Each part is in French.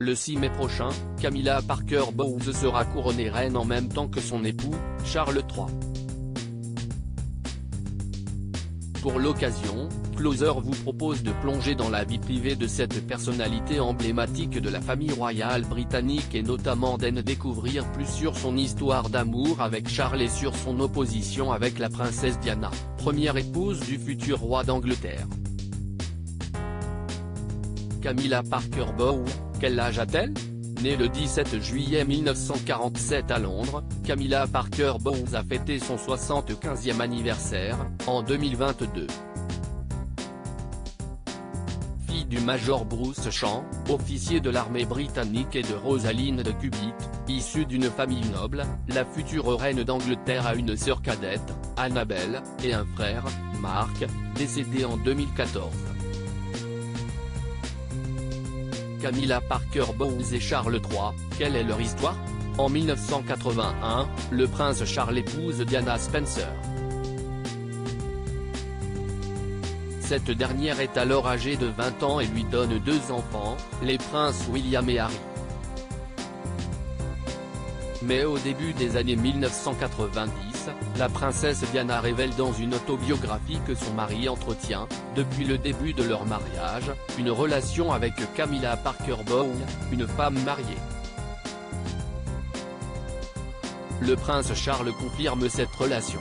Le 6 mai prochain, Camilla Parker Bowles sera couronnée reine en même temps que son époux, Charles III. Pour l'occasion, Closer vous propose de plonger dans la vie privée de cette personnalité emblématique de la famille royale britannique et notamment d'en découvrir plus sur son histoire d'amour avec Charles et sur son opposition avec la princesse Diana, première épouse du futur roi d'Angleterre. Camilla Parker Bowles, quel âge a-t-elle ? Née le 17 juillet 1947 à Londres, Camilla Parker Bowles a fêté son 75e anniversaire, en 2022. Fille du major Bruce Champ, officier de l'armée britannique et de Rosaline de Cubitt, issue d'une famille noble, la future reine d'Angleterre a une sœur cadette, Annabelle, et un frère, Mark, décédé en 2014. Camilla Parker Bowles et Charles III, quelle est leur histoire ? En 1981, le prince Charles épouse Diana Spencer. Cette dernière est alors âgée de 20 ans et lui donne 2 enfants, les princes William et Harry. Mais au début des années 1990, la princesse Diana révèle dans une autobiographie que son mari entretient, depuis le début de leur mariage, une relation avec Camilla Parker Bowles, une femme mariée. Le prince Charles confirme cette relation.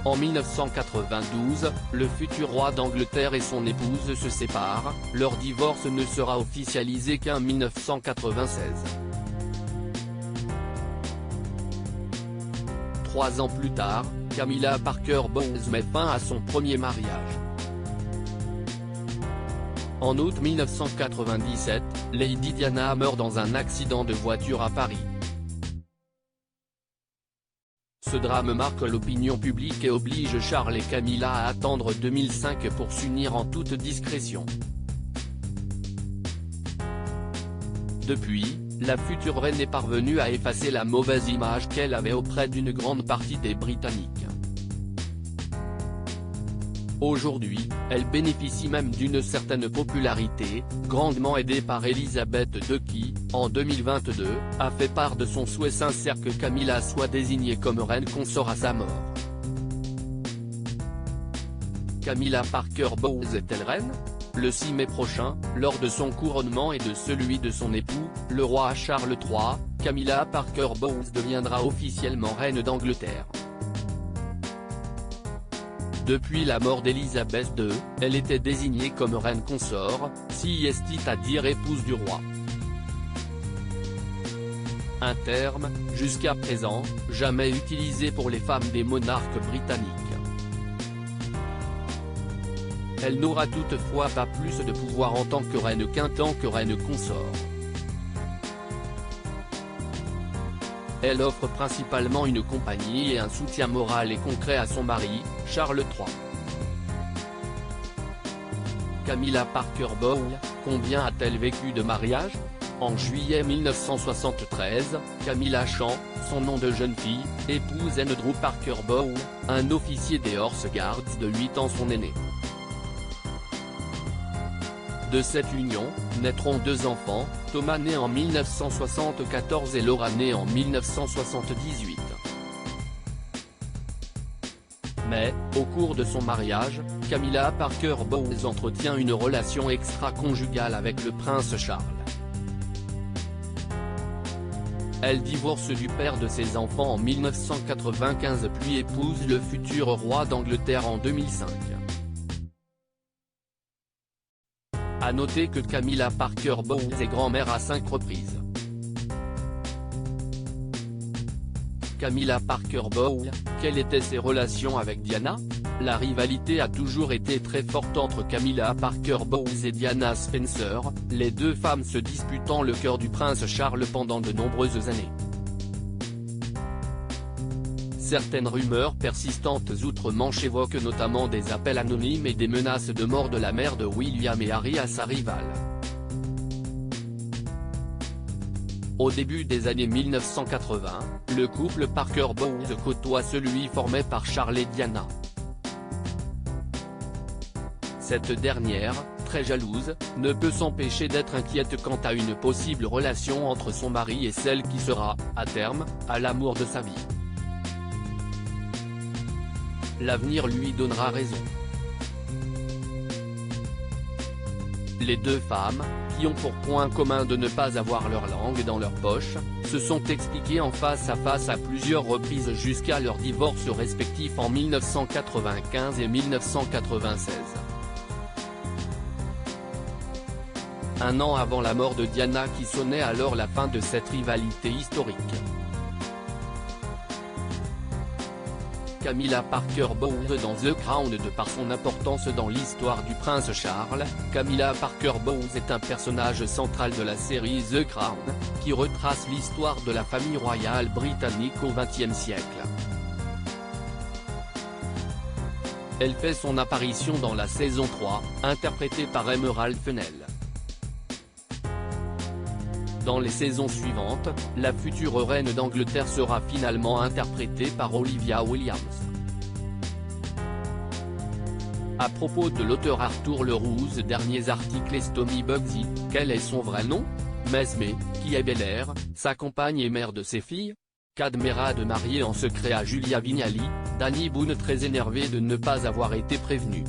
En 1992, le futur roi d'Angleterre et son épouse se séparent, leur divorce ne sera officialisé qu'en 1996. 3 ans plus tard, Camilla Parker Bowles met fin à son premier mariage. En août 1997, Lady Diana meurt dans un accident de voiture à Paris. Ce drame marque l'opinion publique et oblige Charles et Camilla à attendre 2005 pour s'unir en toute discrétion. Depuis, la future reine est parvenue à effacer la mauvaise image qu'elle avait auprès d'une grande partie des Britanniques. Aujourd'hui, elle bénéficie même d'une certaine popularité, grandement aidée par Elisabeth II qui, en 2022, a fait part de son souhait sincère que Camilla soit désignée comme reine consort à sa mort. Camilla Parker Bowles est-elle reine ? Le 6 mai prochain, lors de son couronnement et de celui de son époux, le roi Charles III, Camilla Parker Bowles deviendra officiellement reine d'Angleterre. Depuis la mort d'Elisabeth II, elle était désignée comme reine consort, c'est-à-dire épouse du roi. Un terme, jusqu'à présent, jamais utilisé pour les femmes des monarques britanniques. Elle n'aura toutefois pas plus de pouvoir en tant que reine qu'en tant que reine consort. Elle offre principalement une compagnie et un soutien moral et concret à son mari, Charles III. Camilla Parker Bowles, combien a-t-elle vécu de mariages ? En juillet 1973, Camilla Champ, son nom de jeune fille, épouse Andrew Parker Bowles, un officier des Horse Guards de 8 ans son aîné. De cette union, naîtront 2 enfants, Thomas né en 1974 et Laura née en 1978. Mais, au cours de son mariage, Camilla Parker Bowles entretient une relation extra-conjugale avec le prince Charles. Elle divorce du père de ses enfants en 1995 puis épouse le futur roi d'Angleterre en 2005. A noter que Camilla Parker Bowles est grand-mère à 5 reprises. Camilla Parker Bowles, quelles étaient ses relations avec Diana ? La rivalité a toujours été très forte entre Camilla Parker Bowles et Diana Spencer, les 2 femmes se disputant le cœur du prince Charles pendant de nombreuses années. Certaines rumeurs persistantes outre-Manche évoquent notamment des appels anonymes et des menaces de mort de la mère de William et Harry à sa rivale. Au début des années 1980, le couple Parker Bowles côtoie celui formé par Charles et Diana. Cette dernière, très jalouse, ne peut s'empêcher d'être inquiète quant à une possible relation entre son mari et celle qui sera, à terme, l'amour de sa vie. L'avenir lui donnera raison. Les deux femmes, qui ont pour point commun de ne pas avoir leur langue dans leur poche, se sont expliquées en face à plusieurs reprises jusqu'à leur divorce respectif en 1995 et 1996. Un an avant la mort de Diana qui sonnait alors la fin de cette rivalité historique. Camilla Parker Bowles dans The Crown. De par son importance dans l'histoire du prince Charles, Camilla Parker Bowles est un personnage central de la série The Crown, qui retrace l'histoire de la famille royale britannique au XXe siècle. Elle fait son apparition dans la saison 3, interprétée par Emerald Fennell. Dans les saisons suivantes, la future reine d'Angleterre sera finalement interprétée par Olivia Williams. À propos de l'auteur Arthur Leroux, derniers articles est Tommy Bugsy, quel est son vrai nom? Mesme, qui est Bel-Air, sa compagne et mère de ses filles? Cad Merad marié en secret à Julia Vignali, Danny Boone très énervé de ne pas avoir été prévenu.